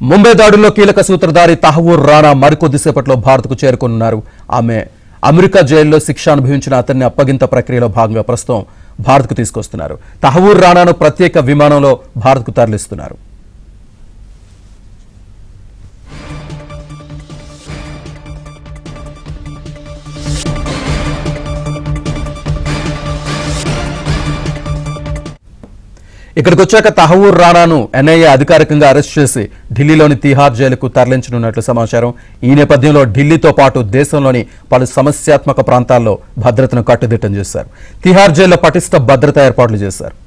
ముంబై దాడుల్లో కీలక సూత్రధారి తహవూర్ రాణా మరికొద్దిసేపట్లో భారత్కు చేరుకున్నారు. ఆమె అమెరికా జైల్లో శిక్ష అనుభవించిన అతన్ని అప్పగింత ప్రక్రియలో భాగంగా ప్రస్తుతం భారత్కు తీసుకొస్తున్నారు. తహవూర్ రాణాను ప్రత్యేక విమానంలో భారత్కు తరలిస్తున్నారు. ఇక్కడికి వచ్చాక తహవూర్ రాణాను ఎన్ఐఏ అధికారికంగా అరెస్ట్ చేసి ఢిల్లీలోని తిహార్ జైలుకు తరలించనున్నట్లు సమాచారం. ఈ నేపథ్యంలో ఢిల్లీతో పాటు దేశంలోని పలు సమస్యాత్మక ప్రాంతాల్లో భద్రతను కట్టుదిట్టం చేశారు. తిహార్ జైల్లో పటిష్ట భద్రతా ఏర్పాట్లు చేశారు.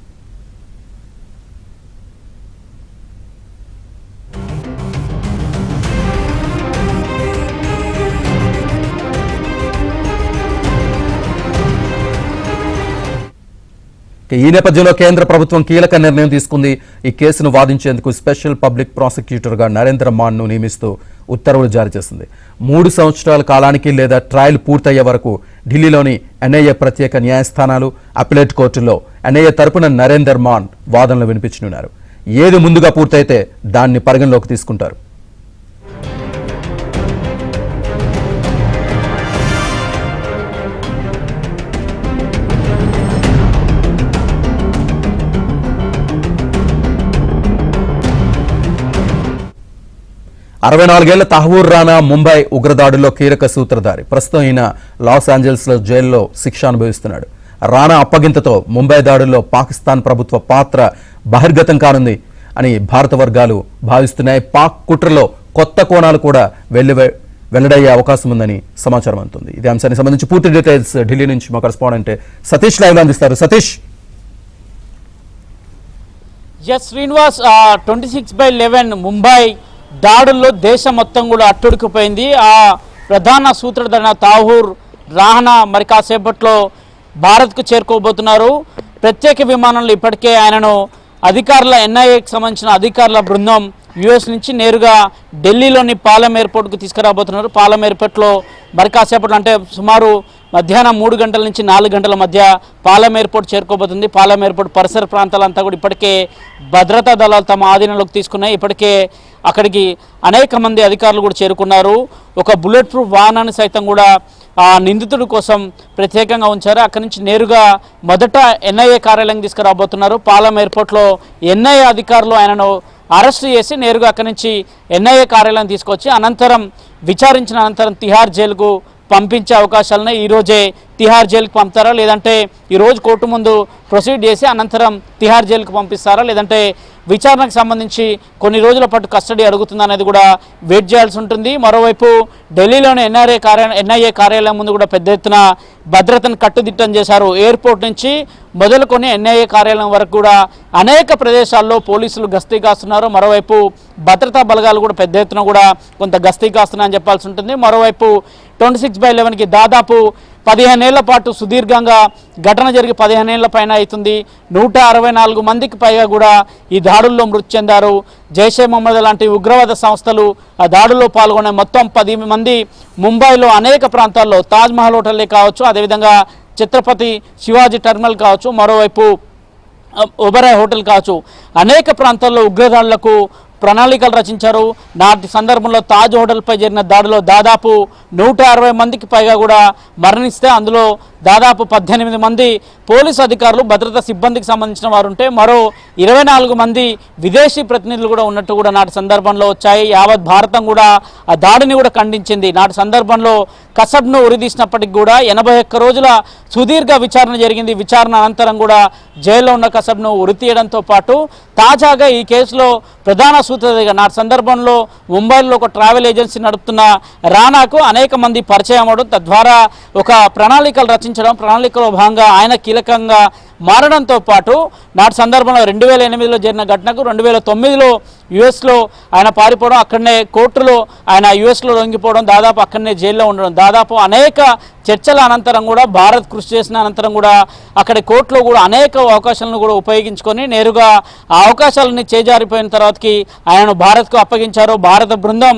ఈ నేపథ్యంలో కేంద్ర ప్రభుత్వం కీలక నిర్ణయం తీసుకుంది. ఈ కేసును వాదించేందుకు స్పెషల్ పబ్లిక్ ప్రాసిక్యూటర్గా నరేంద్ర మాన్ను నియమిస్తూ ఉత్తర్వులు జారీ చేసింది. 3 సంవత్సరాల కాలానికి లేదా ట్రయల్ పూర్తయ్యే వరకు ఢిల్లీలోని ఎన్ఐఏ ప్రత్యేక న్యాయస్థానాలు, అపిలేట్ కోర్టుల్లో ఎన్ఐఏ తరపున నరేందర్ మాన్ వాదనలు వినిపించనున్నారు. ఏది ముందుగా పూర్తయితే దాన్ని పరిగణలోకి తీసుకుంటారు. అరవై 64 ఏళ్ల తహవూర్ రాణా ముంబై ఉగ్రదాడుల్లో కీలక సూత్రధారి. ప్రస్తుతం ఈయన లాస్ ఏంజల్స్ లో జైల్లో శిక్ష అనుభవిస్తున్నాడు. రాణా అప్పగింతతో ముంబై దాడుల్లో పాకిస్తాన్ ప్రభుత్వ పాత్ర బహిర్గతం కానుంది అని భారత వర్గాలు భావిస్తున్నాయి. పాక్ కుట్రలో కొత్త కోణాలు కూడా వెల్లడయ్యే అవకాశం ఉందని సమాచారం అందుతుంది. ఇదే అంశానికి సంబంధించి పూర్తి డీటెయిల్స్ ఢిల్లీ నుంచి మా కరెస్పాండెంట్ సతీష్ లైవ్ లో అందిస్తారు. సతీష్. శ్రీనివాస్, 26/11 ముంబై దాడుల్లో దేశం మొత్తం కూడా అట్టుడికిపోయింది. ఆ ప్రధాన సూత్రధారి తహవూర్ రాణా మరి కాసేపట్లో భారత్కు చేరుకోబోతున్నారు. ప్రత్యేక విమానంలో ఇప్పటికే ఆయనను అధికారుల ఎన్ఐఏకి సంబంధించిన అధికారుల బృందం యుఎస్ నుంచి నేరుగా ఢిల్లీలోని పాలెం ఎయిర్పోర్ట్కు తీసుకురాబోతున్నారు. పాలెం ఎయిర్పోర్ట్లో మరి కాసేపట్లో అంటే సుమారు మధ్యాహ్నం 3 గంటల నుంచి 4 గంటల మధ్య పాలెం ఎయిర్పోర్ట్ చేరుకోబోతుంది. పాలెం ఎయిర్పోర్ట్ పరిసర ప్రాంతాలంతా కూడా ఇప్పటికే భద్రతా దళాలు తమ ఆధీనంలోకి తీసుకున్నాయి. ఇప్పటికే అక్కడికి అనేక మంది అధికారులు కూడా చేరుకున్నారు. ఒక బుల్లెట్ ప్రూఫ్ వాహనాన్ని సైతం కూడా ఆ నిందితుడి కోసం ప్రత్యేకంగా ఉంచారు. అక్కడి నుంచి నేరుగా మొదట ఎన్ఐఏ కార్యాలయం తీసుకురాబోతున్నారు. పాలెం ఎయిర్పోర్ట్లో ఎన్ఐఏ అధికారులు ఆయనను అరెస్ట్ చేసి నేరుగా అక్కడి నుంచి ఎన్ఐఏ కార్యాలయం తీసుకొచ్చి అనంతరం విచారించిన అనంతరం తిహార్ జైలుకు పంపించే అవకాశాలను ఈరోజే తిహార్ జైలుకు పంపుతారా, లేదంటే ఈరోజు కోర్టు ముందు ప్రొసీడ్ చేసి అనంతరం తిహార్ జైలుకు పంపిస్తారా, లేదంటే విచారణకు సంబంధించి కొన్ని రోజుల పాటు కస్టడీ అడుగుతుందా అనేది కూడా వెయిట్ చేయాల్సి ఉంటుంది. మరోవైపు ఢిల్లీలోని ఎన్ఐఏ కార్యాలయం ముందు కూడా పెద్ద ఎత్తున భద్రతను కట్టుదిట్టం చేశారు. ఎయిర్పోర్ట్ నుంచి మొదలుకొని ఎన్ఐఏ కార్యాలయం వరకు కూడా అనేక ప్రదేశాల్లో పోలీసులు గస్తీ కాస్తున్నారు. మరోవైపు భద్రతా బలగాలు కూడా పెద్ద ఎత్తున కూడా కొంత గస్తీ కాస్తున్నాయని చెప్పాల్సి ఉంటుంది. మరోవైపు 26/11కి దాదాపు 15 ఏళ్ల పాటు సుదీర్ఘంగా ఘటన జరిగి 15 ఏళ్ల పైన అవుతుంది. 164 మందికి పైగా కూడా ఈ దాడుల్లో మృతి చెందారు. జైషే మహమ్మద్ లాంటి ఉగ్రవాద సంస్థలు ఆ దాడుల్లో పాల్గొనే మొత్తం 10 మంది ముంబైలో అనేక ప్రాంతాల్లో తాజ్మహల్ హోటల్లే కావచ్చు, అదేవిధంగా ఛత్రపతి శివాజీ టెర్మినల్ కావచ్చు, మరోవైపు ఒబరాయ్ హోటల్ కావచ్చు, అనేక ప్రాంతాల్లో ఉగ్రదాడులకు ప్రణాళికలు రచించారు. నాటి సందర్భంలో తాజ్ హోటల్పై జరిగిన దాడిలో దాదాపు 160 మందికి పైగా కూడా మరణిస్తే అందులో దాదాపు 18 మంది పోలీసు అధికారులు భద్రతా సిబ్బందికి సంబంధించిన వారు ఉంటే మరో 24 మంది విదేశీ ప్రతినిధులు కూడా ఉన్నట్టు కూడా నాటి సందర్భంలో వచ్చాయి. యావత్ భారతం కూడా ఆ దాడిని కూడా ఖండించింది. నాటి సందర్భంలో కసబ్ను ఉరిదీసినప్పటికి కూడా 81 రోజుల సుదీర్ఘ విచారణ జరిగింది. విచారణ అనంతరం కూడా జైల్లో ఉన్న కసబ్ను ఉరి తీయడంతో పాటు తాజాగా ఈ కేసులో ప్రధాన సూత్రధారిగా నాటి సందర్భంలో ముంబైలో ఒక ట్రావెల్ ఏజెన్సీ నడుపుతున్న రాణాకు అనేక మంది పరిచయం అవడం, తద్వారా ఒక ప్రణాళికలు రచించడం, ప్రణాళికలో భాగంగా ఆయన కీలకంగా మారడంతో పాటు నాటి సందర్భంలో 2008లో జరిగిన ఘటనకు 2009లో యుఎస్లో ఆయన పారిపోవడం, అక్కడనే కోర్టులో ఆయన యుఎస్లో లొంగిపోవడం, దాదాపు అక్కడనే జైల్లో ఉండడం, దాదాపు అనేక చర్చల అనంతరం కూడా భారత్ కృషి చేసిన అనంతరం కూడా అక్కడి కోర్టులో కూడా అనేక అవకాశాలను కూడా ఉపయోగించుకొని నేరుగా ఆ అవకాశాలని చేజారిపోయిన తర్వాతకి ఆయనను భారత్కు అప్పగించారు. భారత బృందం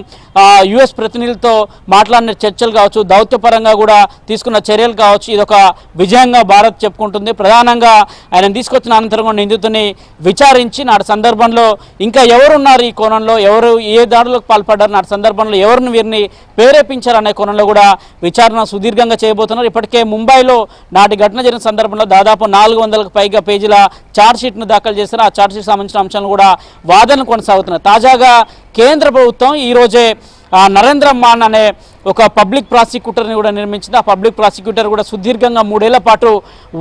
యుఎస్ ప్రతినిధులతో మాట్లాడిన చర్చలు కావచ్చు, దౌత్యపరంగా కూడా తీసుకున్న చర్యలు కావచ్చు, ఇది ఇదొక విజయంగా భారత్ చెప్పుకుంటుంది. ప్రధానంగా ఆయన తీసుకొచ్చిన అనంతరం కూడా నిందితుని విచారించి నాటి సందర్భంలో ఇంకా ఎవరున్నారు ఈ కోణంలో, ఎవరు ఏ దాడులకు పాల్పడ్డారు, నాటి సందర్భంలో ఎవరిని వీరిని ప్రేరేపించారనే కోణంలో కూడా విచారణ సుదీర్ఘంగా చేయబోతున్నారు. ఇప్పటికే ముంబైలో నాటి ఘటన జరిగిన సందర్భంలో దాదాపు 400కు పైగా పేజీల ఛార్జ్షీట్ను దాఖలు చేశారు. ఆ ఛార్జ్షీట్ సంబంధించిన అంశాలను కూడా వాదనలు కొనసాగుతున్నాయి. తాజాగా కేంద్ర ప్రభుత్వం ఈరోజే నరేంద్ర మాన్ అనే ఒక పబ్లిక్ ప్రాసిక్యూటర్ని కూడా నిర్మించింది. ఆ పబ్లిక్ ప్రాసిక్యూటర్ కూడా సుదీర్ఘంగా 3 ఏళ్ల పాటు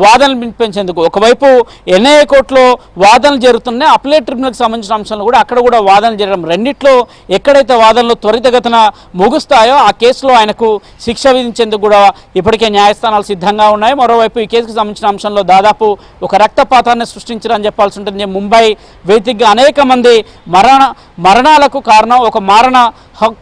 వాదనలు వినిపించేందుకు, ఒకవైపు ఎన్ఐఏ కోర్టులో వాదనలు జరుగుతున్నాయి, అప్లేట్ ట్రిబ్యునల్కి సంబంధించిన అంశాలు కూడా అక్కడ కూడా వాదనలు జరగడం, రెండిట్లో ఎక్కడైతే వాదనలు త్వరితగతిన ముగుస్తాయో ఆ కేసులో ఆయనకు శిక్ష విధించేందుకు కూడా ఇప్పటికే న్యాయస్థానాలు సిద్ధంగా ఉన్నాయి. మరోవైపు ఈ కేసుకు సంబంధించిన అంశంలో దాదాపు ఒక రక్తపాతాన్ని సృష్టించారని చెప్పాల్సి ఉంటుంది. ముంబై వేదికగా అనేక మంది మరణాలకు కారణం ఒక మారణ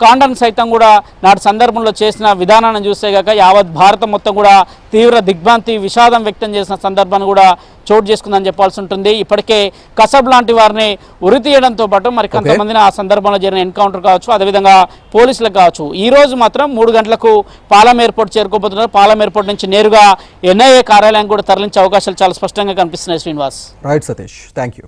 కాండను సైతం కూడా నాటి సందర్భంలో చేసిన విధానాన్ని చూస్తే గాక యావత్ భారతం మొత్తం కూడా తీవ్ర దిగ్భ్రాంతి విషాదం వ్యక్తం చేసిన సందర్భాన్ని కూడా చోటు చేసుకుందని చెప్పాల్సి ఉంటుంది. ఇప్పటికే కసబ్ లాంటి వారిని ఉరి తీయడంతో పాటు మరి కొంతమందిని ఆ సందర్భంలో జరిగిన ఎన్కౌంటర్ కావచ్చు, అదేవిధంగా పోలీసులకు కావచ్చు. ఈ రోజు మాత్రం 3 గంటలకు పాలెం ఎయిర్పోర్ట్ చేరుకోబోతున్నారు. పాలెం ఎయిర్పోర్ట్ నుంచి నేరుగా ఎన్ఐఏ కార్యాలయం కూడా తరలించే అవకాశాలు చాలా స్పష్టంగా కనిపిస్తున్నాయి. Srinivas. Right Satish, thank you.